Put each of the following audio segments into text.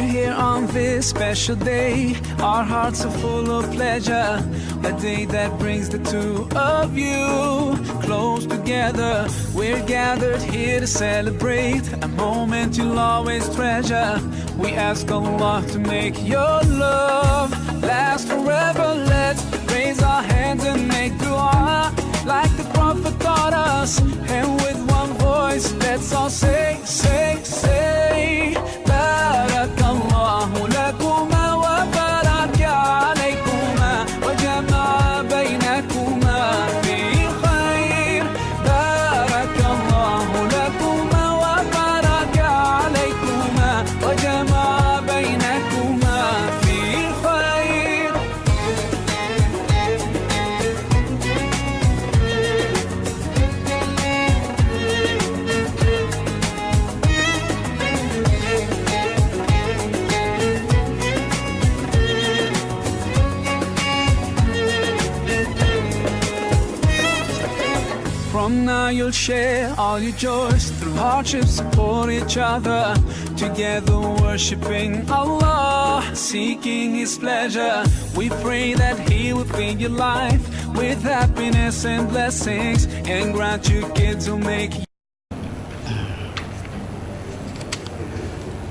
here on this special day. Our hearts are full of pleasure. A day that brings the two of you close together. We're gathered here to celebrate a moment you'll always treasure. We ask Allah to make your love last forever. Let's raise our hands and make dua like the Prophet taught us. And with one voice, let's all say, say, say, Barakallahu lakuma wa baraka alaykuma wa jama'a baynakuma fi khair. Barakallahu lakuma wa baraka alaykuma wa jama'a baynakuma fi khair. From now you'll share all your joys. Through hardships support each other. Together worshiping Allah, seeking His pleasure. We pray that He will fill your life with happiness and blessings, and grant you kids who make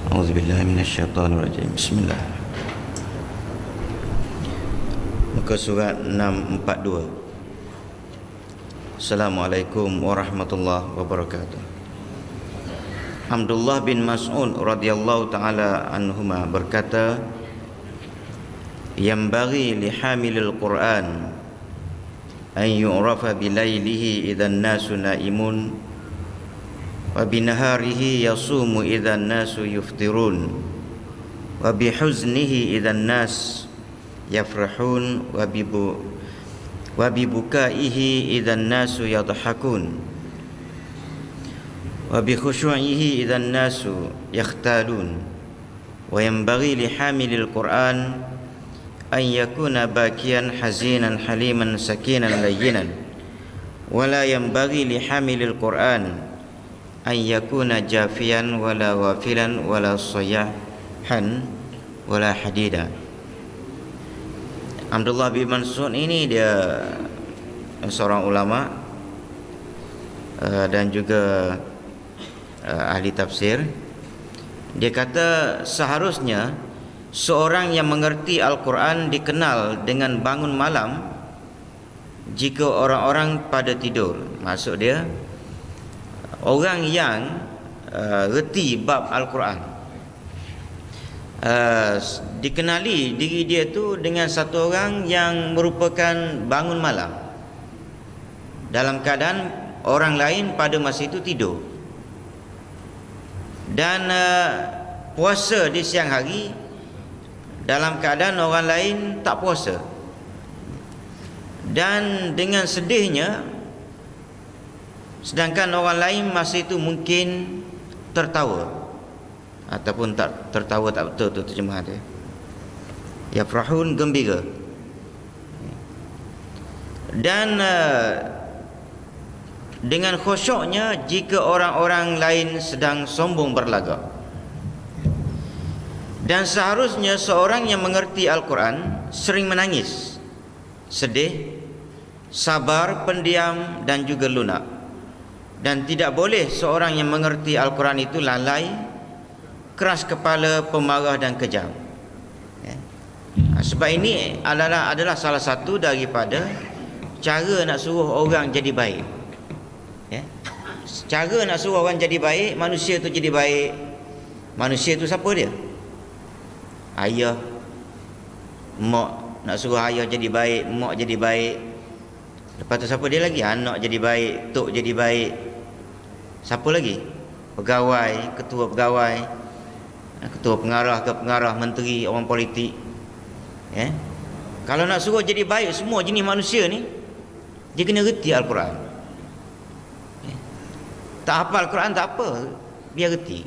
Auzubillahi minasyaitonirrajim. Bismillah. Muka surat 642. Assalamualaikum warahmatullahi wabarakatuh. Abdullah bin Mas'ud radhiyallahu taala anhuma berkata, "Yambaghi li hamilil Qur'an an yu'rafa bilailihi idzan nasu naimun wa binaharihi yasumu idzan nasu yuftirun wa bihuznihi idzan nas yafrahun wa bibukaihi idzan nasu yadhakun wa bi khusyu'ihi idzan nasu yakhtalun wa yanbaghi li hamilil Qur'an an yakuna bakiyan hazinan haliman sakinan layyinan wa la yanbaghi li hamilil Qur'an an yakuna jafiyan wala wafilan wala sayyahan wala hadida." Abdullah bin Mas'ud ini dia seorang ulama dan juga ahli tafsir. Dia kata seharusnya seorang yang mengerti Al-Quran dikenal dengan bangun malam jika orang-orang pada tidur. Maksud dia orang yang reti bab Al-Quran, dikenali diri dia tu dengan satu orang yang merupakan bangun malam dalam keadaan orang lain pada masa itu tidur, dan puasa di siang hari dalam keadaan orang lain tak puasa. Dan dengan sedihnya, sedangkan orang lain masa itu mungkin tertawa ataupun tak tertawa, tak betul tu terjemahan dia. Yafrahun, gembira. Dan dengan khusyuknya jika orang-orang lain sedang sombong berlagak. Dan seharusnya seorang yang mengerti Al-Quran sering menangis, sedih, sabar, pendiam dan juga lunak. Dan tidak boleh seorang yang mengerti Al-Quran itu lalai, keras kepala, pemarah dan kejam. Sebab ini adalah salah satu daripada cara nak suruh orang jadi baik. Cara nak suruh orang jadi baik, manusia tu jadi baik. Manusia tu siapa dia? Ayah, mak. Nak suruh ayah jadi baik, mak jadi baik. Lepas tu siapa dia lagi? Anak jadi baik, tok jadi baik. Siapa lagi? Pegawai, ketua pegawai, ketua pengarah ke pengarah, menteri, orang politik. Kalau nak suruh jadi baik semua jenis manusia ni, dia kena reti Al-Quran. Tak hafal Al-Quran tak apa, biar reti.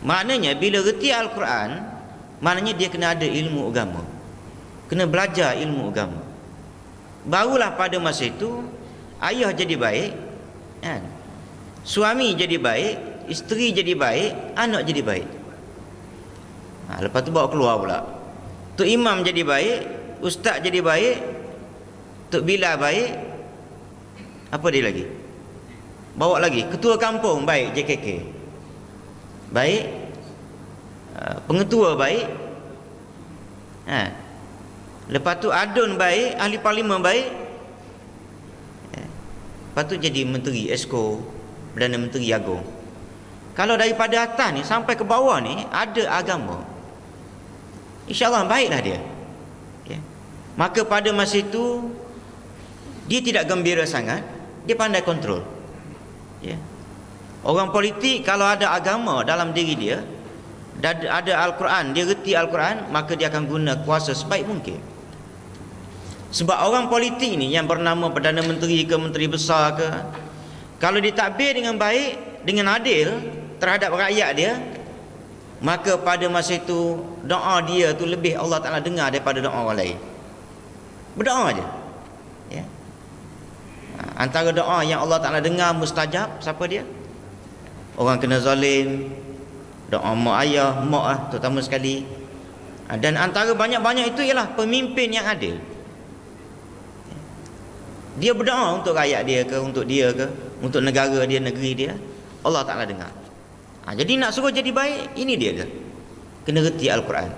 Maknanya bila reti Al-Quran, maknanya dia kena ada ilmu agama, kena belajar ilmu agama. Barulah pada masa itu ayah jadi baik, suami jadi baik, isteri jadi baik, anak jadi baik. Lepas tu bawa keluar pula. Tok Imam jadi baik, ustaz jadi baik, Tok Bilal baik, apa dia lagi? Bawa lagi ketua kampung baik, JKK baik, pengetua baik, lepas tu adun baik, ahli parlimen baik, lepas tu jadi menteri Esko, Perdana Menteri Agung. Kalau daripada atas ni sampai ke bawah ni ada agama, InsyaAllah baiklah dia. Maka pada masa itu dia tidak gembira sangat, dia pandai kontrol. Orang politik kalau ada agama dalam diri dia, ada Al-Quran, dia reti Al-Quran, maka dia akan guna kuasa sebaik mungkin. Sebab orang politik ni yang bernama Perdana Menteri ke Menteri Besar ke, kalau ditadbir dengan baik, dengan adil terhadap rakyat dia, maka pada masa itu doa dia tu lebih Allah Ta'ala dengar daripada doa orang lain. Berdoa aja. Antara doa yang Allah Ta'ala dengar mustajab, siapa dia? Orang kena zalim, doa mak ayah, mak terutama sekali. Dan antara banyak-banyak itu ialah pemimpin yang adil. Dia berdoa untuk rakyat dia ke, untuk dia ke, untuk negara dia, negeri dia, Allah Ta'ala dengar. Jadi nak suruh jadi baik, ini dia ke? Kena reti Al-Quran.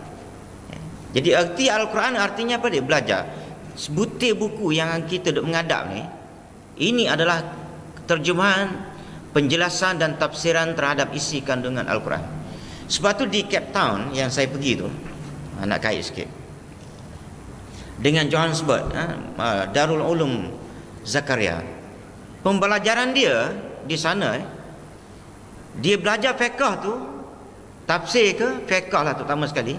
Jadi erti Al-Quran artinya apa dia? Belajar. Sebutir buku yang kita duk mengadap ni, ini adalah terjemahan, penjelasan dan tafsiran terhadap isi kandungan Al-Quran. Sebab tu di Cape Town yang saya pergi tu, nak kait sikit, dengan Johannesburg, Darul Ulum Zakaria, pembelajaran dia di sana, dia belajar fiqh tu, tafsir ke fiqh lah terutama sekali.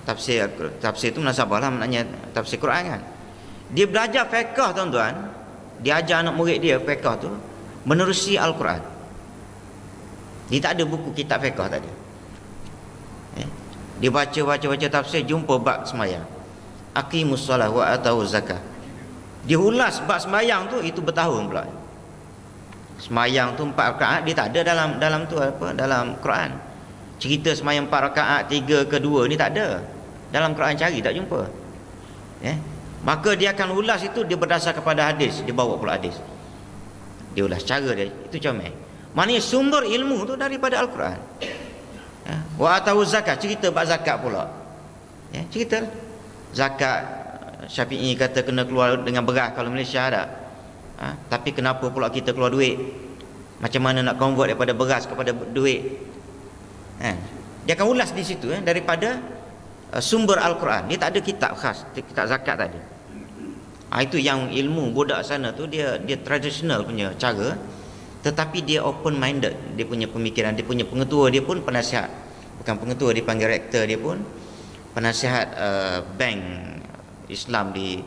Tafsir tu munasabah lah, maknanya tafsir Quran kan. Dia belajar fiqh tuan-tuan, dia ajar anak murid dia fiqh tu menerusi Al-Quran. Dia tak ada buku kitab fiqh, tak ada. Dia baca tafsir, jumpa bab sembahyang, aqimus solah wa atau zakah. Dia ulas bab sembahyang tu, itu bertahun pula. Sembahyang tu 4 rakaat, dia tak ada dalam tu apa, dalam Quran. Cerita sembahyang 4 rakaat, 3 ke 2 ni tak ada. Dalam Quran cari tak jumpa. Maka dia akan ulas itu, dia berdasar kepada hadis, dia bawa pula hadis. Dia ulas cara dia, itu comel. Maknanya sumber ilmu tu daripada Al-Quran. Wa atau zakat, cerita bab zakat pula. Cerita zakat, Syafi'i kata kena keluar dengan beras kalau Malaysia ada. Tapi kenapa pula kita keluar duit? Macam mana nak convert daripada beras kepada duit? Dia akan ulas di situ daripada sumber Al-Quran. Dia tak ada kitab khas, kitab zakat tak ada. Itu yang ilmu budak sana tu, dia tradisional punya cara, tetapi dia open minded. Dia punya pemikiran, dia punya pengetua dia pun penasihat, bukan pengetua, dia panggil rektor dia pun penasihat bank Islam di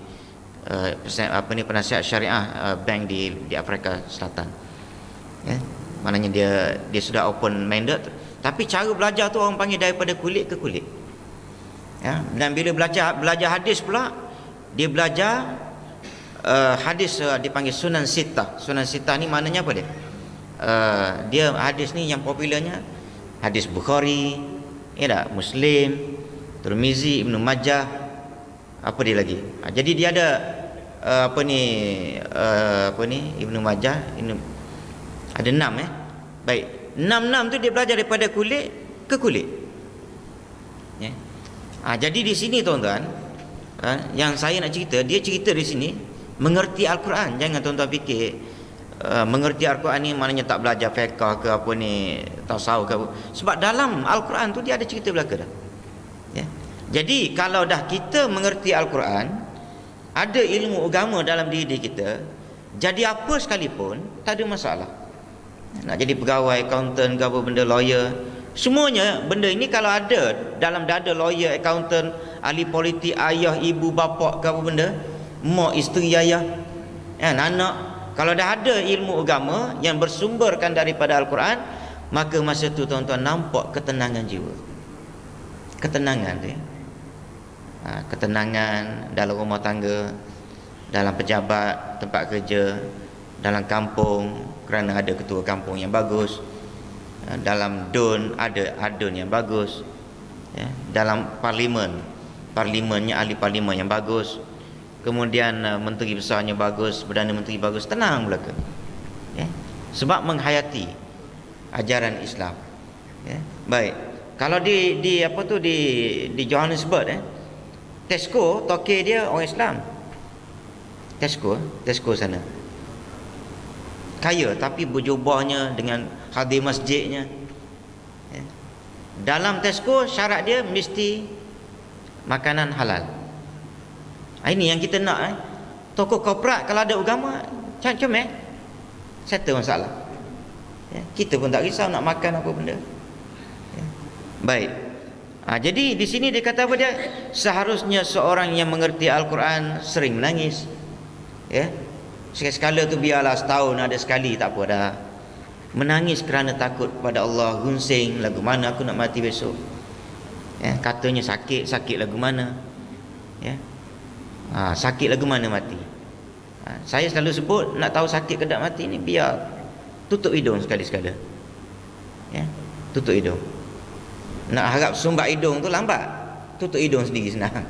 penasihat syariah bank di Afrika Selatan. Maknanya dia sudah open minded, tapi cara belajar tu orang panggil daripada kulit ke kulit. Dan bila belajar hadis pula, dia belajar hadis, dipanggil Sunan Sittah. Sunan Sittah ni maknanya apa dia? Dia hadis ni yang popularnya hadis Bukhari, Muslim, Tirmizi, Ibnu Majah, apa dia lagi? Jadi dia ada Ibnu Majah, ada 6 baik. 6 tu dia belajar daripada kulit ke kulit. Jadi di sini tuan-tuan, yang saya nak cerita, dia cerita di sini mengerti Al-Quran. Jangan tuan-tuan fikir mengerti Al-Quran ni maknanya tak belajar fiqh ke apa ni, tasawuf ke apa. Sebab dalam Al-Quran tu dia ada cerita belaka dah. Jadi kalau dah kita mengerti Al-Quran, ada ilmu agama dalam diri kita, jadi apa sekalipun tak ada masalah. Nak jadi pegawai, accountant ke apa benda, lawyer, semuanya benda ini kalau ada dalam dada lawyer, accountant, ahli politik, ayah, ibu, bapa ke apa benda, mak, isteri, ayah, anak, kalau dah ada ilmu agama yang bersumberkan daripada Al-Quran, maka masa tu tuan-tuan nampak ketenangan jiwa. Ketenangan tu ketenangan dalam rumah tangga, dalam pejabat, tempat kerja, dalam kampung kerana ada ketua kampung yang bagus, dalam dun ada adun yang bagus, ya, dalam parlimennya ahli parlimen yang bagus, kemudian menteri besarnya bagus, perdana menteri bagus, tenang belaka, ya, sebab menghayati ajaran Islam, ya. Baik, kalau di apa tu di Johannesburg, Tesco toke dia orang Islam. Tesco sana kaya, tapi berjubahnya dengan hadir masjidnya, ya. Dalam Tesco syarat dia mesti makanan halal. Ini yang kita nak. Toko korporat kalau ada agama comel, settle masalah, ya. Kita pun tak risau nak makan apa benda, ya. Baik. Jadi di sini dia kata apa dia? Seharusnya seorang yang mengerti Al-Quran sering menangis, ya. Sekali-sekala tu biarlah, setahun ada sekali, tak apa dah. Menangis kerana takut pada Allah, gunsing lagu mana aku nak mati besok, ya. Katanya sakit lagu mana, ya. Sakit lagu mana mati. Saya selalu sebut, nak tahu sakit ke tak mati ni, biar tutup hidung sekali-sekala, ya. Tutup hidung. Nak harap sumbat hidung tu lambat, tutup hidung sendiri senang,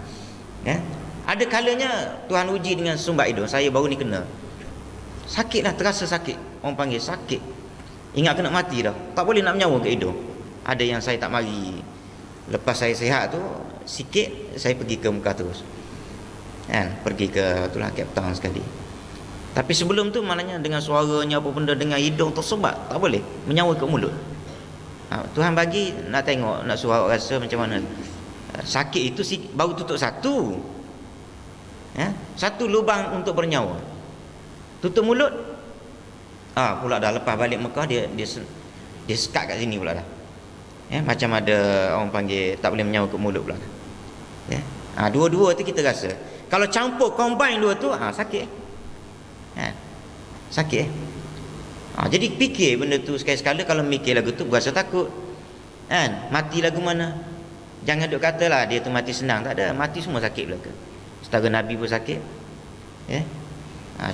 ya. Ada kalanya Tuhan uji dengan sumbat hidung. Saya baru ni kena sakit lah, terasa sakit, orang panggil sakit, ingat kena mati dah, tak boleh nak menyawa ke hidung. Ada yang saya tak mari, lepas saya sihat tu sikit, saya pergi ke Mekah terus, kan, pergi ke itulah Cape Town sekali. Tapi sebelum tu maknanya dengan suaranya apa benda, dengan hidung tersumbat, tak boleh menyawa ke mulut. Tuhan bagi nak tengok, nak suruh awak rasa macam mana. Sakit itu baru tutup satu, ya, satu lubang untuk bernyawa. Tutup mulut, pula dah lepas balik Mekah dia sekat kat sini pula dah, ya, macam ada orang panggil tak boleh menyawa ke mulut pula, ya. Dua-dua tu kita rasa. Kalau campur combine dua tu, sakit, sakit. Jadi fikir benda tu sekali-sekala. Kalau mikir lagu tu berasa takut, kan, mati lagu mana. Jangan duk katalah dia tu mati senang, tak ada, mati semua sakit belaka. Setara Nabi pun sakit, ya.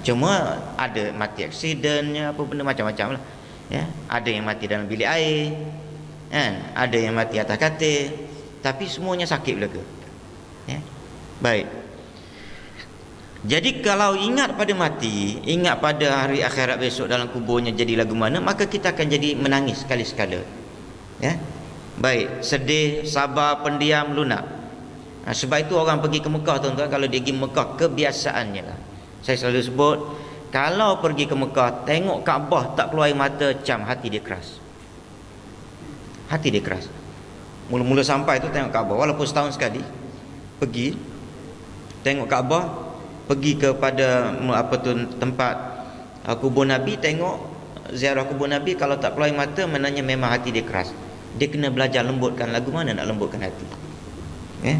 Cuma ada mati aksidennya, apa benda macam-macam lah, ya. Ada yang mati dalam bilik air, kan, ada yang mati atas katil, tapi semuanya sakit belaka, ya. Baik. Jadi kalau ingat pada mati, ingat pada hari akhirat besok dalam kuburnya jadi lagu mana, maka kita akan jadi menangis sekali-sekala, ya. Baik, sedih, sabar, pendiam, lunak. Sebab itu orang pergi ke Mekah, tuan-tuan, kalau dia pergi Mekah, kebiasaannya lah, saya selalu sebut, kalau pergi ke Mekah, tengok Kaabah tak keluar air mata, cam hati dia keras. Hati dia keras. Mula-mula sampai tu tengok Kaabah, walaupun setahun sekali pergi tengok Kaabah, pergi kepada apa tu tempat kubur Nabi, tengok ziarah kubur Nabi, kalau tak keluar air mata, maknanya memang hati dia keras. Dia kena belajar lembutkan. Lagu mana nak lembutkan hati, ya?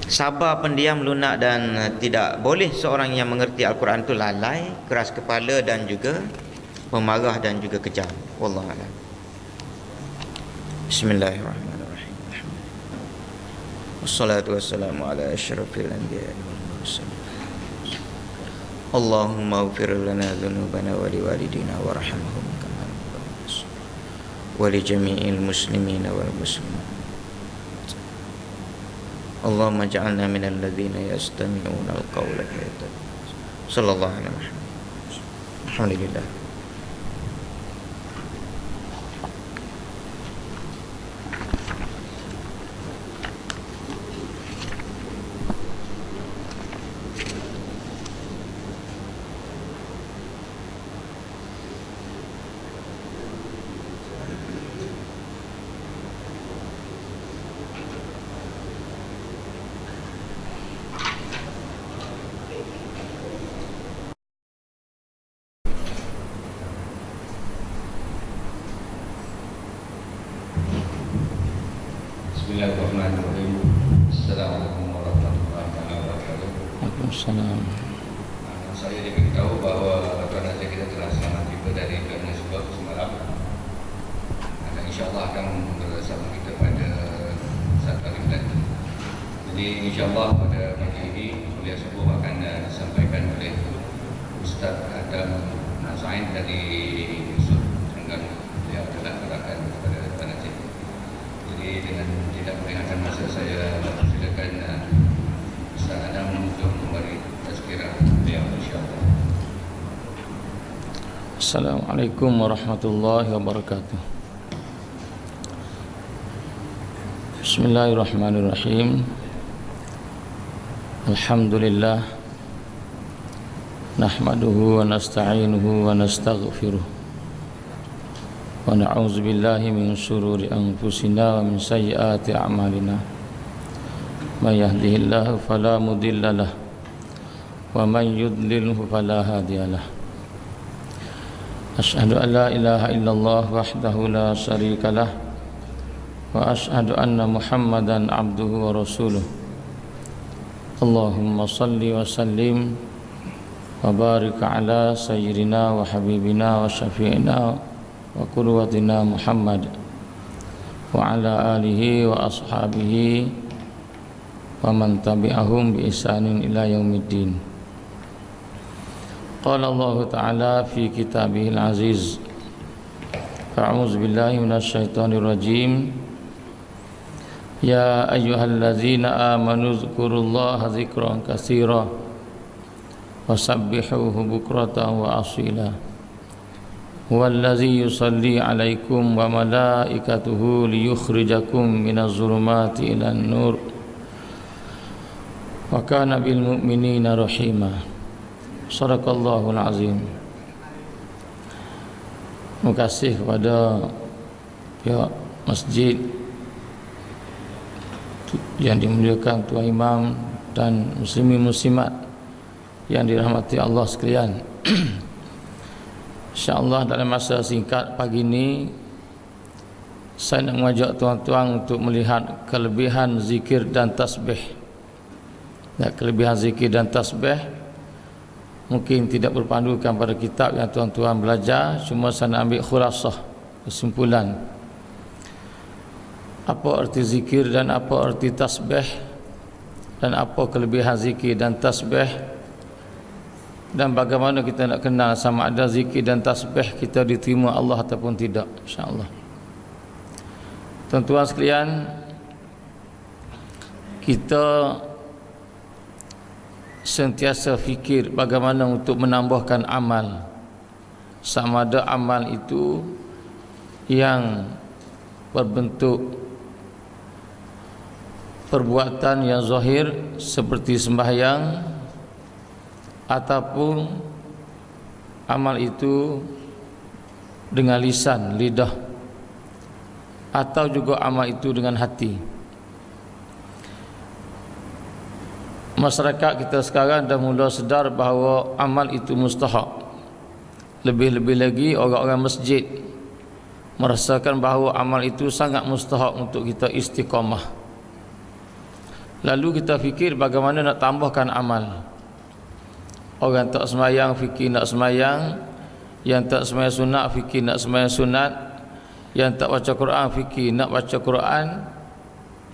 Sabar, pendiam, lunak, dan tidak boleh seorang yang mengerti Al-Quran itu lalai, keras kepala, dan juga pemarah dan juga kejam. Wallahu a'lam. Bismillahirrahmanirrahim. Wassalatu wassalamu ala asyrafil anbiya'i wal mursalin. Allahumma ighfir lana dhunubana wa liwalidina warhamhum kama rabbayana wa li jami'il muslimina wal muslimat. Allahumma ja'alna minal ladzina yastami'una al-qawla fayattabi'una. Sallallahu alaihi wasallam. Alhamdulillah. Bismillahirrahmanirrahim. Assalamualaikum warahmatullahi wabarakatuh. Waalaikumsalam. Saya diberitahu bahawa tuan saja kita telah selamat tiba dari Johannesburg semalam, dan insyaAllah akan bersama kita pada saat hari nanti. Jadi insyaAllah pada pagi ini kuliah subuh akan disampaikan oleh Ustaz Adam Nazain dari Yusuf Terengganu. Dia telah terangkan kepada tuan saja. Jadi dengan tidak saya silakan Ustaz Adam untuk memberi tazkirah. Ya, insya-Allah. Assalamualaikum warahmatullahi wabarakatuh. Bismillahirrahmanirrahim. Alhamdulillah nahmaduhu wa nasta'inuhu wa nastaghfiruh wa na'udzu billahi min shururi anfusina wa min sayyiati a'malina. May yahdihillahu fala mudilla lahu wa man yudlilhu fala hadiyalah. Asyhadu an la ilaha illallah wahdahu la syarika lah wa asyhadu anna Muhammadan abduhu wa rasuluh. Allahumma salli wa sallim wa barik ala sayyidina wa habibina wa syafi'ina wa qudwatina Muhammad wa ala alihi wa ashabihi wa man tabi'ahum bi ihsanin ila yaumiddin. Qala Allah Ta'ala fi kitabihil aziz. A'udzu billahi minasy syaithanir rajim. Ya ayyuhallazina amanu dzkurullaha dzikran katsira wasabbihuhu bukratan wa asila. Huwallazi yusalli 'alaikum wa malaikatuhu liyukhrijakum minaz zulumati ilan nur. Wa kana bil mu'minina rahima. Sadaqallahul azim. Terima kasih kepada pihak masjid yang dimuliakan Tuan Imam dan muslimin muslimat yang dirahmati Allah sekalian. InsyaAllah dalam masa singkat pagi ini saya nak mengajak tuan-tuan untuk melihat kelebihan zikir dan tasbih. Kelebihan zikir dan tasbih mungkin tidak berpandukan pada kitab yang tuan-tuan belajar, cuma saya nak ambil khulasah, kesimpulan apa arti zikir dan apa arti tasbih dan apa kelebihan zikir dan tasbih, dan bagaimana kita nak kenal sama ada zikir dan tasbih kita diterima Allah ataupun tidak, insya-Allah. Tuan-tuan sekalian, kita sentiasa fikir bagaimana untuk menambahkan amal, sama ada amal itu yang berbentuk perbuatan yang zahir seperti sembahyang, ataupun amal itu dengan lisan, lidah, atau juga amal itu dengan hati. Masyarakat kita sekarang dah mula sedar bahawa amal itu mustahak. Lebih-lebih lagi orang-orang masjid merasakan bahawa amal itu sangat mustahak untuk kita istiqamah. Lalu kita fikir bagaimana nak tambahkan amal. Orang tak semayang fikir nak semayang, yang tak semayang sunat fikir nak semayang sunat, yang tak baca Quran fikir nak baca Quran.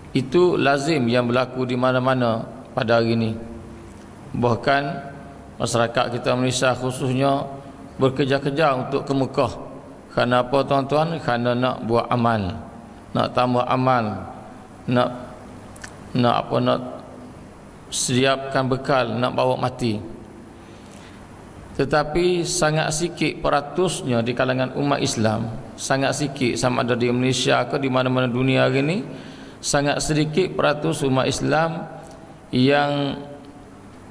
Itu lazim yang berlaku di mana-mana pada hari ini. Bahkan masyarakat kita Malaysia khususnya berkejar-kejar untuk ke Mekah. Kerana apa tuan-tuan? Kerana nak buat amal, nak tambah amal, nak siapkan bekal, nak bawa mati. Tetapi sangat sikit peratusnya di kalangan umat Islam, sangat sikit, sama ada di Malaysia ke di mana-mana dunia hari ini, sangat sedikit peratus umat Islam yang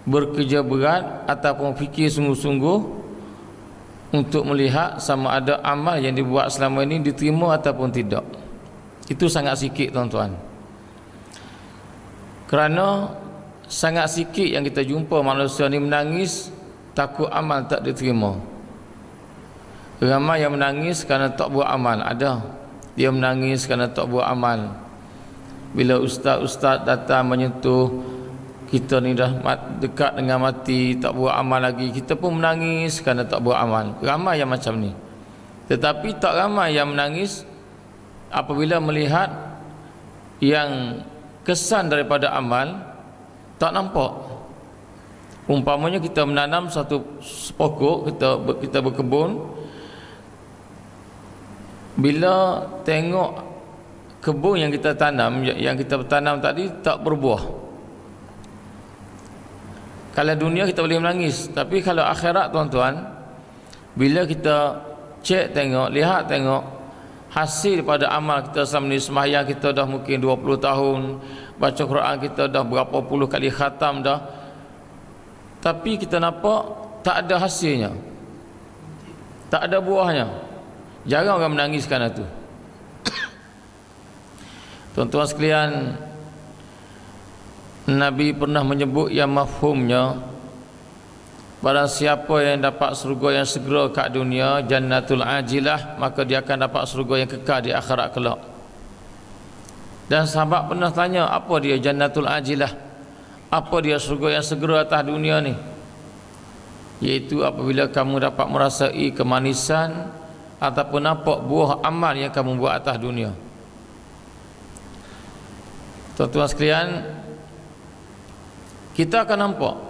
bekerja berat ataupun fikir sungguh-sungguh untuk melihat sama ada amal yang dibuat selama ini diterima ataupun tidak. Itu sangat sikit tuan-tuan. Kerana sangat sikit yang kita jumpa manusia ni menangis takut amal tak diterima. Ramai yang menangis kerana tak buat amal, ada. Dia menangis kerana tak buat amal. Bila ustaz-ustaz datang menyentuh kita ni dah dekat dengan mati, tak buat amal lagi, kita pun menangis kerana tak buat amal. Ramai yang macam ni. Tetapi tak ramai yang menangis apabila melihat yang kesan daripada amal tak nampak. Umpamanya kita menanam satu pokok, kita berkebun, bila tengok kebun yang kita tanam, tadi tak berbuah. Kalau dunia kita boleh menangis, tapi kalau akhirat tuan-tuan, bila kita cek tengok, lihat tengok hasil pada amal kita selama ni, sembahyang kita dah mungkin 20 tahun, baca Quran kita dah berapa puluh kali khatam dah, tapi kita nampak tak ada hasilnya, tak ada buahnya. Jarang orang menangis kerana tu. Tuan-tuan sekalian, Nabi pernah menyebut yang mafhumnya, barang siapa yang dapat surga yang segera kat dunia, jannatul ajilah, maka dia akan dapat surga yang kekal di akhirat kelak. Dan sahabat pernah tanya, apa dia jannatul ajilah, apa dia surga yang segera atas dunia ni? Iaitu apabila kamu dapat merasai kemanisan ataupun nampak buah amal yang kamu buat atas dunia. Tuan-tuan sekalian, kita akan nampak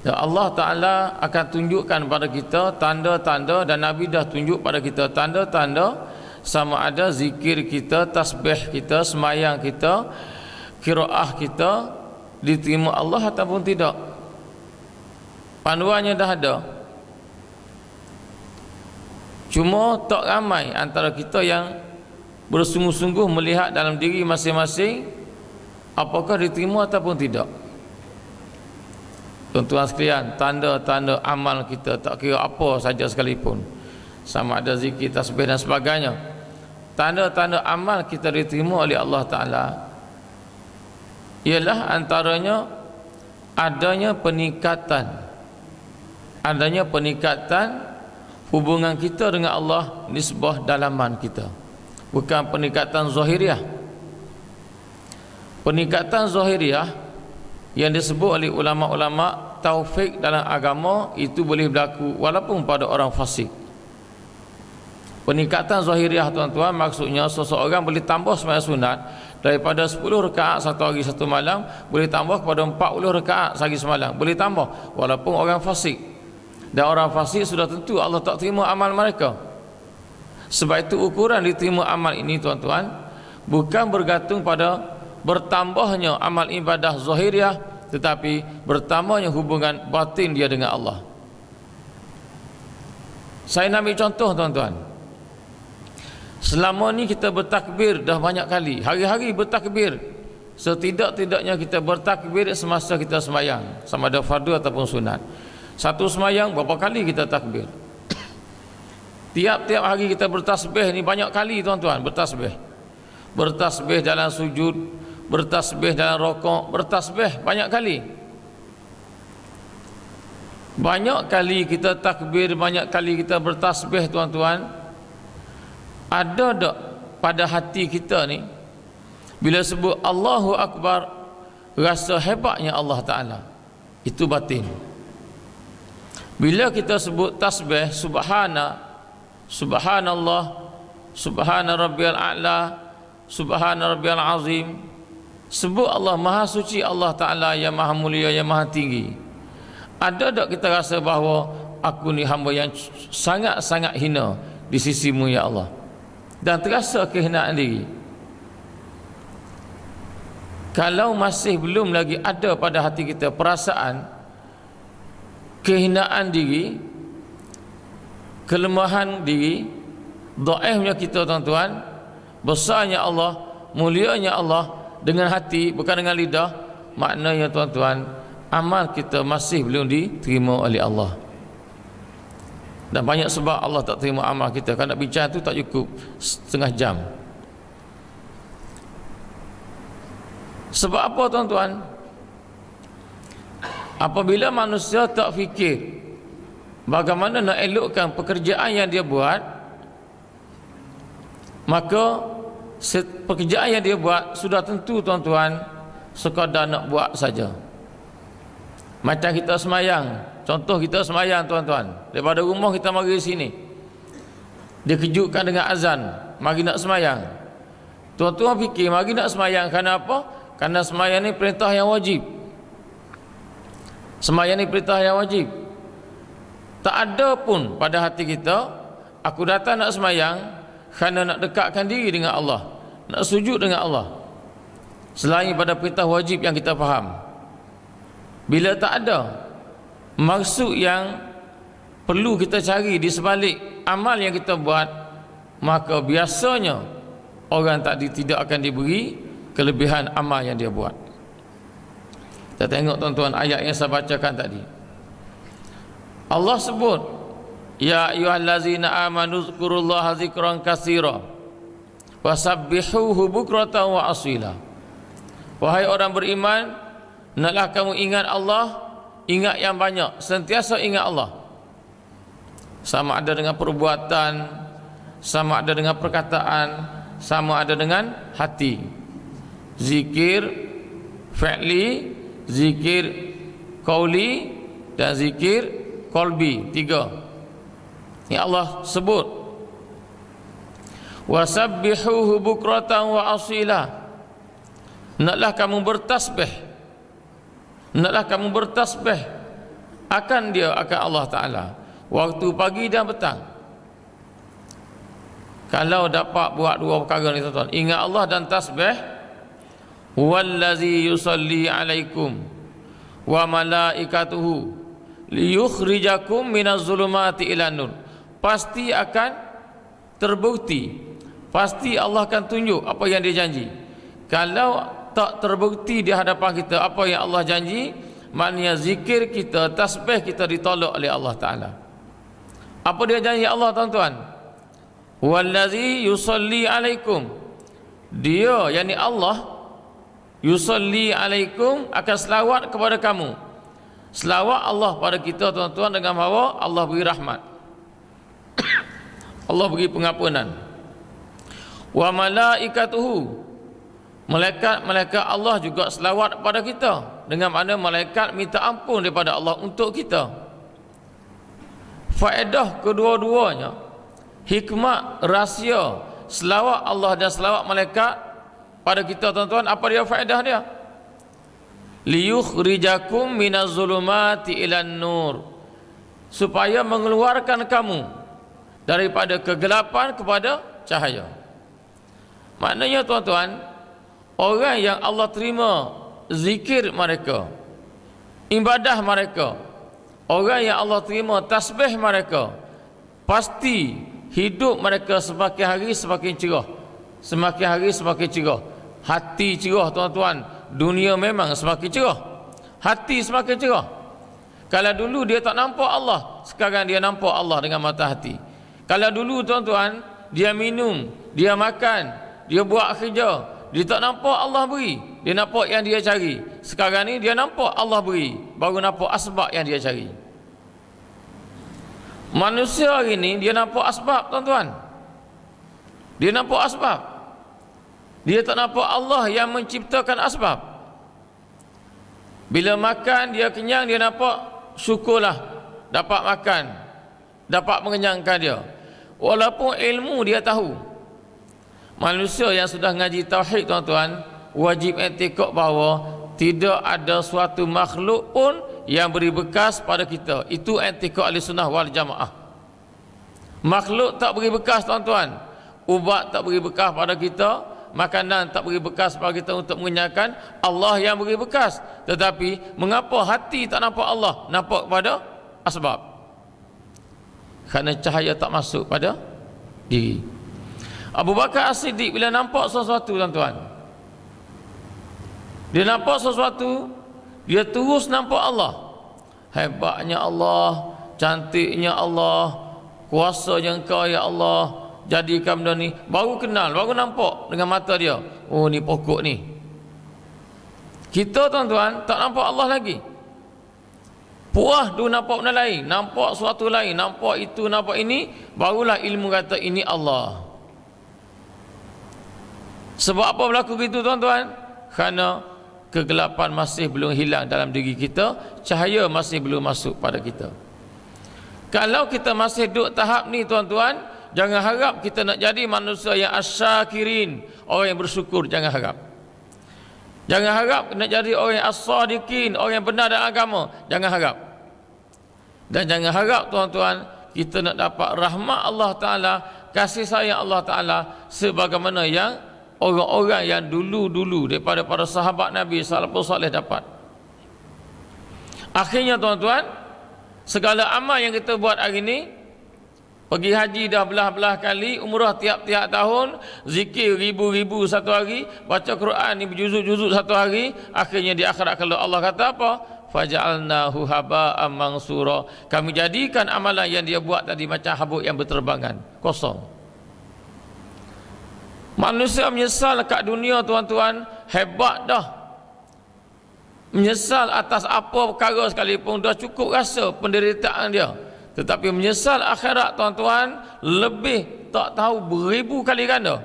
Allah Ta'ala akan tunjukkan pada kita tanda-tanda, dan Nabi dah tunjuk pada kita tanda-tanda, sama ada zikir kita, tasbih kita, semayang kita, qiraah kita diterima Allah ataupun tidak. Panduannya dah ada. Cuma tak ramai antara kita yang bersungguh-sungguh melihat dalam diri masing-masing apakah diterima ataupun tidak. Tuan-tuan sekalian, tanda-tanda amal kita, tak kira apa saja sekalipun, sama ada zikir, tasbih dan sebagainya, tanda-tanda amal kita diterima oleh Allah Ta'ala ialah antaranya adanya peningkatan hubungan kita dengan Allah, nisbah dalaman kita, bukan peningkatan zahiriah. Peningkatan zahiriah yang disebut oleh ulama-ulama taufik dalam agama itu boleh berlaku walaupun pada orang fasik. Peningkatan zahiriah tuan-tuan, maksudnya seseorang boleh tambah sembahyang sunat daripada 10 rakaat satu hari satu malam, boleh tambah kepada 40 rakaat sehari semalam, boleh tambah walaupun orang fasik. Dan orang fasik sudah tentu Allah tak terima amal mereka. Sebab itu ukuran diterima amal ini tuan-tuan bukan bergantung pada bertambahnya amal ibadah zahiriah, tetapi bertambahnya hubungan batin dia dengan Allah. Saya nak ambil contoh tuan-tuan. Selama ni kita bertakbir dah banyak kali, hari-hari bertakbir. Setidak-tidaknya kita bertakbir semasa kita sembahyang, sama ada fardu ataupun sunat. Satu sembahyang berapa kali kita takbir? Tiap-tiap hari kita bertasbih ni banyak kali tuan-tuan, bertasbih. Bertasbih dalam sujud, bertasbih dalam rokok, bertasbih banyak kali. Banyak kali kita takbir, banyak kali kita bertasbih tuan-tuan. Ada tak pada hati kita ni bila sebut Allahu Akbar rasa hebatnya Allah Ta'ala? Itu batin. Bila kita sebut tasbih subhanallah, subhana rabbiyal a'la, subhana rabbiyal azim, sebut Allah maha suci Allah Ta'ala yang maha mulia, yang maha tinggi. Ada tak kita rasa bahawa aku ni hamba yang sangat-sangat hina di sisimu ya Allah, dan terasa kehinaan diri? Kalau masih belum lagi ada pada hati kita perasaan kehinaan diri, kelemahan diri, dhaifnya kita tuan-tuan, besarnya Allah, mulianya Allah dengan hati bukan dengan lidah, maknanya tuan-tuan amal kita masih belum diterima oleh Allah. Dan banyak sebab Allah tak terima amal kita. Kalau nak bincang tu tak cukup setengah jam. Sebab apa tuan-tuan? Apabila manusia tak fikir bagaimana nak elokkan pekerjaan yang dia buat, maka pekerjaan yang dia buat sudah tentu tuan-tuan sekadar nak buat saja. Macam kita semayang, contoh kita semayang tuan-tuan, daripada rumah kita mari sini, dia kejutkan dengan azan, mari nak semayang. Tuan-tuan fikir mari nak semayang kerana apa? Kerana semayang ni perintah yang wajib. Semayang ni perintah yang wajib. Tak ada pun pada hati kita aku datang nak semayang kerana nak dekatkan diri dengan Allah, nak sujud dengan Allah selain pada perintah wajib yang kita faham. Bila tak ada maksud yang perlu kita cari di sebalik amal yang kita buat, maka biasanya orang tadi tidak akan diberi kelebihan amal yang dia buat. Kita tengok tuan-tuan ayat yang saya bacakan tadi. Allah sebut, ya ayyuhallazina amanu dzkurullaha dzikran katsira wasabbihuhu bukratan wa asila. Wahai orang beriman, hendaklah kamu ingat Allah, ingat yang banyak, sentiasa ingat Allah. Sama ada dengan perbuatan, sama ada dengan perkataan, sama ada dengan hati. Zikir fi'li, zikir qauli, dan zikir qalbi. 3 yang Allah sebut. Wasabbihuhu bukratan wa asila. Hendaklah kamu bertasbih, hendaklah kamu bertasbih akan dia, akan Allah Ta'ala, waktu pagi dan petang. Kalau dapat buat dua perkara ni tuan-tuan, ingat Allah dan tasbih. Wallazi yusalli alaikum wa malaikatuhu liyukhrijakum minaz zulumati ilan nur. Pasti akan terbukti, pasti Allah akan tunjuk apa yang dia janji. Kalau tak terbukti di hadapan kita apa yang Allah janji, maknanya zikir kita, tasbih kita ditolak oleh Allah Ta'ala. Apa dia janji Allah tuan-tuan? Wallazi yusalli alaikum, dia yakni Allah yusalli alaikum, akan selawat kepada kamu. Selawat Allah pada kita tuan-tuan dengan bahawa Allah beri rahmat, Allah beri pengampunan. Wa malaikatuhu, malaikat-malaikat Allah juga selawat pada kita, dengan mana malaikat minta ampun daripada Allah untuk kita. Faedah kedua-duanya, hikmah, rahsia selawat Allah dan selawat malaikat pada kita tuan-tuan, apa dia faedah dia? Liyukhrijakum minaz zulumati ilan nur, supaya mengeluarkan kamu daripada kegelapan kepada cahaya. Maknanya tuan-tuan, orang yang Allah terima zikir mereka, ibadah mereka, orang yang Allah terima tasbih mereka, pasti hidup mereka semakin hari semakin cerah, semakin hari semakin cerah. Hati cerah tuan-tuan, dunia memang semakin cerah, hati semakin cerah. Kalau dulu dia tak nampak Allah, sekarang dia nampak Allah dengan mata hati. Kalau dulu tuan-tuan, dia minum, dia makan, dia buat kerja, dia tak nampak Allah beri, dia nampak yang dia cari. Sekarang ni dia nampak Allah beri, baru nampak asbab yang dia cari. Manusia hari ni dia nampak asbab tuan-tuan, dia nampak asbab, dia tak nampak Allah yang menciptakan asbab. Bila makan dia kenyang, dia nampak syukurlah dapat makan, dapat mengenyangkan dia. Walaupun ilmu dia tahu. Manusia yang sudah ngaji tauhid tuan-tuan, wajib i'tikad bahawa tidak ada suatu makhluk pun yang beri bekas pada kita. Itu i'tikad Ahlussunnah wal Jamaah. Makhluk tak beri bekas tuan-tuan. Ubat tak beri bekas pada kita, makanan tak beri bekas pada kita untuk mengenyangkan. Allah yang beri bekas. Tetapi mengapa hati tak nampak Allah, nampak pada asbab? Kerana cahaya tak masuk pada diri. Abu Bakar As-Siddiq bila nampak sesuatu tuan-tuan, dia nampak sesuatu, dia terus nampak Allah. Hebatnya Allah, cantiknya Allah, kuasanya Engkau ya Allah, jadikan benda ni. Baru kenal, baru nampak dengan mata dia, oh ni pokok ni. Kita tuan-tuan tak nampak Allah lagi. Puas dulu nampak benda lain, nampak sesuatu lain, nampak itu, nampak ini, barulah ilmu kata ini Allah. Sebab apa berlaku begitu tuan-tuan? Kerana kegelapan masih belum hilang dalam diri kita, cahaya masih belum masuk pada kita. Kalau kita masih duduk tahap ni tuan-tuan, jangan harap kita nak jadi manusia yang asyakirin, orang yang bersyukur. Jangan harap. Jangan harap nak jadi orang yang as-sadiqin, orang yang benar dalam agama. Jangan harap. Dan jangan harap tuan-tuan kita nak dapat rahmat Allah Ta'ala, kasih sayang Allah Ta'ala sebagaimana yang orang-orang yang dulu-dulu daripada para sahabat Nabi salafus saleh dapat. Akhirnya tuan-tuan, segala amal yang kita buat hari ini, pergi haji dah belah-belah kali, umrah tiap-tiap tahun, zikir ribu-ribu satu hari, baca Quran ni berjuzuk-juzuk satu hari, akhirnya di akhirat kalau Allah kata apa? Faja'alnahu haba'an mansura. Kami jadikan amalan yang dia buat tadi macam habuk yang berterbangan, kosong. Manusia menyesal kat dunia tuan-tuan, hebat dah. Menyesal atas apa perkara sekalipun, dah cukup rasa penderitaan dia. Tetapi menyesal akhirat tuan-tuan, lebih tak tahu beribu kali ganda.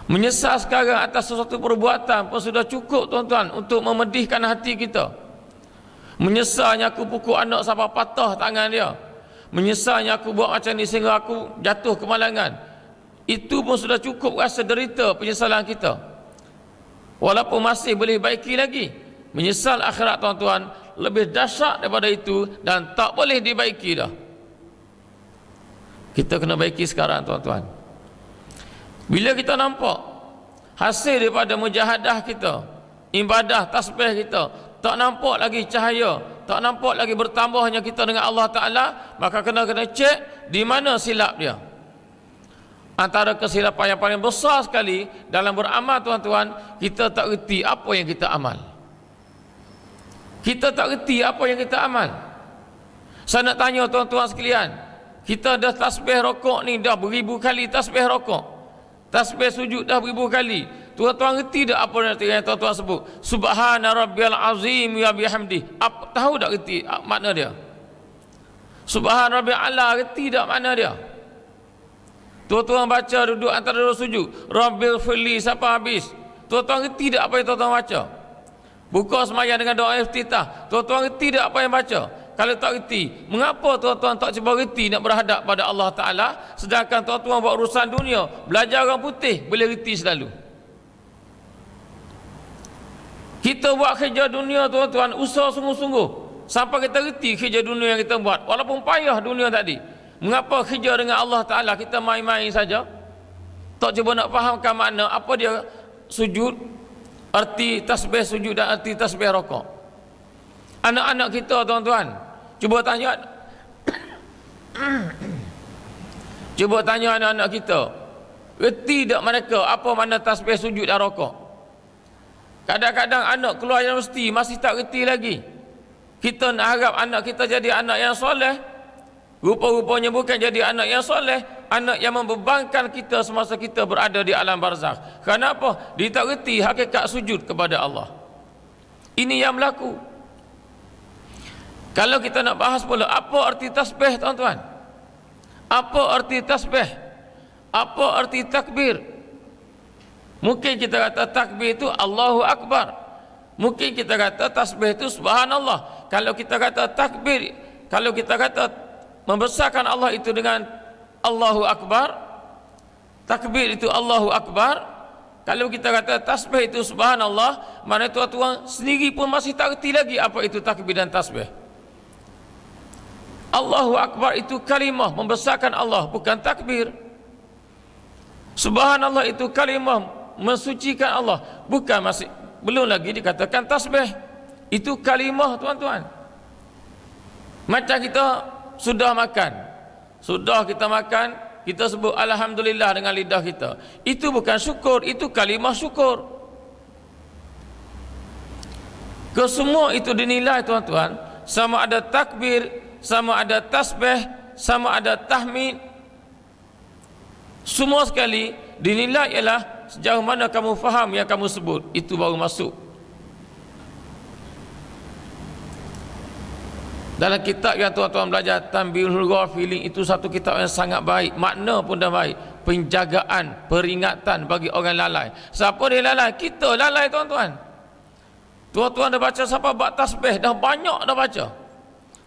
Menyesal sekarang atas sesuatu perbuatan pun sudah cukup tuan-tuan untuk memedihkan hati kita. Menyesalnya aku pukul anak sampai patah tangan dia. Menyesalnya aku buat macam ni sehingga aku jatuh kemalangan. Itu pun sudah cukup rasa derita penyesalan kita. Walaupun masih boleh baiki lagi. Menyesal akhirat tuan-tuan lebih dahsyat daripada itu dan tak boleh dibaiki dah. Kita kena baiki sekarang tuan-tuan. Bila kita nampak hasil daripada mujahadah kita, ibadah, tasbih kita, tak nampak lagi cahaya, tak nampak lagi bertambahnya kita dengan Allah Ta'ala, maka kena cek di mana silap dia. Antara kesilapan yang paling besar sekali dalam beramal tuan-tuan, kita tak reti apa yang kita amal. Kita tak reti apa yang kita amal. Saya nak tanya tuan-tuan sekalian, kita dah tasbih rokok ni dah beribu kali tasbih rokok, tasbih sujud dah beribu kali. Tuan-tuan reti tak apa yang tuan-tuan sebut? Subhana rabbiyal azim wa bihamdi. Apa tahu tak reti makna dia? Subhana rabbiyal ala, reti tak makna dia? Tuan-tuan baca duduk antara dua sujud, Rabbil firli sampai habis. Tuan-tuan reti tak apa yang tuan-tuan baca? Buka sembahyang dengan doa iftitah, tuan-tuan reti tak apa yang baca? Kalau tak reti, mengapa tuan-tuan tak cuba reti nak berhadap pada Allah Ta'ala, sedangkan tuan-tuan buat urusan dunia, belajar orang putih, boleh reti selalu. Kita buat kerja dunia tuan-tuan, usaha sungguh-sungguh sampai kita reti kerja dunia yang kita buat, walaupun payah dunia tadi. Mengapa kerja dengan Allah Ta'ala kita main-main saja, tak cuba nak fahamkan makna apa dia sujud, arti tasbih sujud dan arti tasbih rokok. Anak-anak kita tuan-tuan, cuba tanya cuba tanya anak-anak kita, reti tak mereka apa makna tasbih sujud dan rokok? Kadang-kadang anak keluar universiti masih tak reti lagi. Kita nak harap anak kita jadi anak yang soleh, rupa-rupanya bukan jadi anak yang soleh, anak yang membebankan kita semasa kita berada di alam barzakh. Kenapa? Dia tak reti hakikat sujud kepada Allah. Ini yang berlaku. Kalau kita nak bahas pula apa arti tasbih tuan-tuan, apa arti tasbih, apa arti takbir. Mungkin kita kata takbir itu Allahu Akbar, mungkin kita kata tasbih itu subhanallah. Kalau kita kata takbir, kalau kita kata membesarkan Allah itu dengan Allahu Akbar, takbir itu Allahu Akbar. Kalau kita kata tasbih itu subhanallah, mana tuan-tuan sendiri pun masih tak reti lagi apa itu takbir dan tasbih. Allahu Akbar itu kalimah membesarkan Allah, bukan takbir. Subhanallah itu kalimah mensucikan Allah, bukan masih belum lagi dikatakan tasbih. Itu kalimah tuan-tuan. Macam kita sudah makan, sudah kita makan, kita sebut alhamdulillah dengan lidah kita, itu bukan syukur, itu kalimah syukur. Kesemua itu dinilai tuan-tuan, sama ada takbir, sama ada tasbih, sama ada tahmid, semua sekali dinilai ialah sejauh mana kamu faham yang kamu sebut, itu baru masuk. Dalam kitab yang tuan-tuan belajar, Tanbihul Ghafilin, itu satu kitab yang sangat baik, makna pun dah baik, penjagaan, peringatan bagi orang lalai. Siapa dia lalai? Kita lalai tuan-tuan. Tuan-tuan dah baca sampai bab tasbih, dah banyak dah baca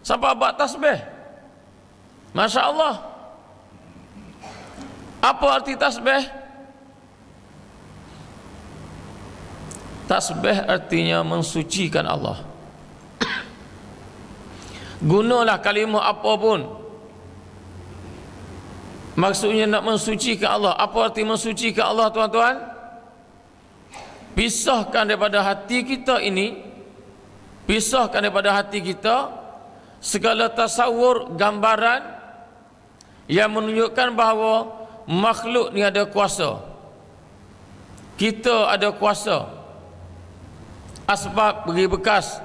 sampai bab tasbih, Masya Allah. Apa arti tasbih? Tasbih artinya mensucikan Allah. Gunalah kalimah apapun, Maksudnya nak mensucikan Allah. Apa arti mensucikan Allah, tuan-tuan? Pisahkan daripada hati kita ini, pisahkan daripada hati kita segala tasawur, gambaran yang menunjukkan bahawa makhluk ni ada kuasa, kita ada kuasa. Asbab beri bekas,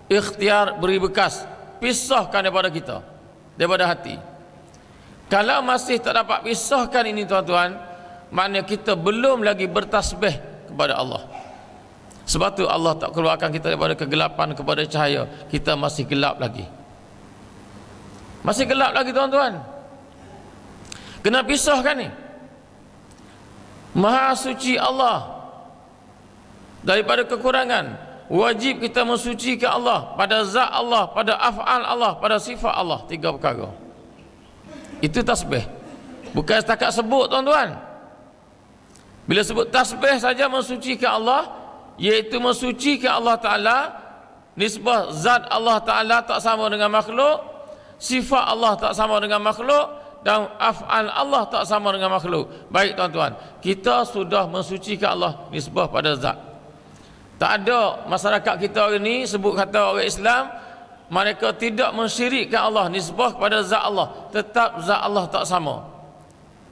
ikhtiar beri bekas. Pisahkan daripada kita, daripada hati. Kalau masih tak dapat pisahkan ini, tuan-tuan, maknanya kita belum lagi bertasbih kepada Allah. Sebab tu Allah tak keluarkan kita daripada kegelapan kepada cahaya. Kita masih gelap lagi. Masih gelap lagi, tuan-tuan. Kena pisahkan ni. Maha suci Allah daripada kekurangan. Wajib kita mensucikan Allah pada zat Allah, pada af'al Allah, pada sifat Allah. 3 perkara. Itu tasbih. Bukan setakat sebut, tuan-tuan. Bila sebut tasbih saja mensucikan Allah, iaitu mensucikan Allah Ta'ala. Nisbah zat Allah Ta'ala tak sama dengan makhluk, sifat Allah tak sama dengan makhluk, dan af'al Allah tak sama dengan makhluk. Baik, tuan-tuan, kita sudah mensucikan Allah nisbah pada zat. Tak ada masyarakat kita hari ni sebut kata orang Islam, mereka tidak mensyirikkan Allah nisbah kepada zat Allah. Tetap zat Allah tak sama.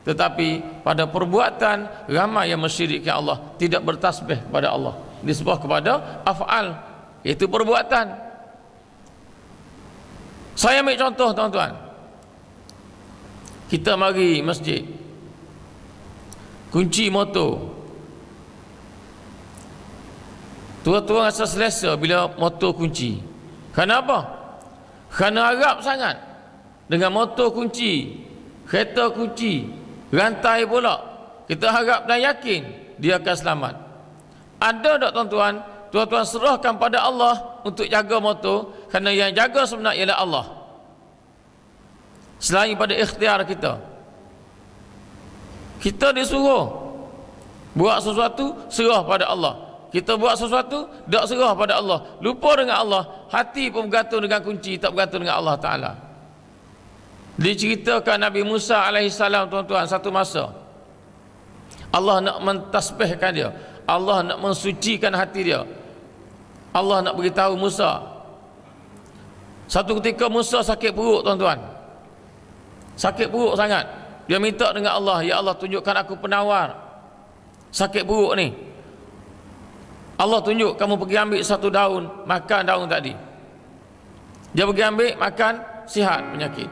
Tetapi pada perbuatan ramai yang mensyirikkan Allah, tidak bertasbih kepada Allah nisbah kepada af'al, iaitu perbuatan. Saya ambil contoh, tuan-tuan. Kita mari masjid, kunci motor. Tuan-tuan rasa selesa bila motor kunci. Kenapa? Kerana harap sangat dengan motor kunci, kereta kunci, rantai pula. Kita harap dan yakin dia akan selamat. Ada tak, tuan-tuan? Tuan-tuan serahkan pada Allah untuk jaga motor, kerana yang jaga sebenarnya ialah Allah. Selain pada ikhtiar kita. Kita disuruh buat sesuatu, serah pada Allah. Kita buat sesuatu, tak serah pada Allah. Lupa dengan Allah. Hati pun bergantung dengan kunci, tak bergantung dengan Allah Ta'ala. Diceritakan Nabi Musa AS, tuan-tuan, satu masa Allah nak mentasbihkan dia, Allah nak mensucikan hati dia. Allah nak beritahu Musa. Satu ketika Musa sakit perut, tuan-tuan. Sakit perut sangat. Dia minta dengan Allah, ya Allah, tunjukkan aku penawar sakit perut ni. Allah tunjuk, kamu pergi ambil satu daun, makan daun tadi. Dia pergi ambil, makan, sihat penyakit.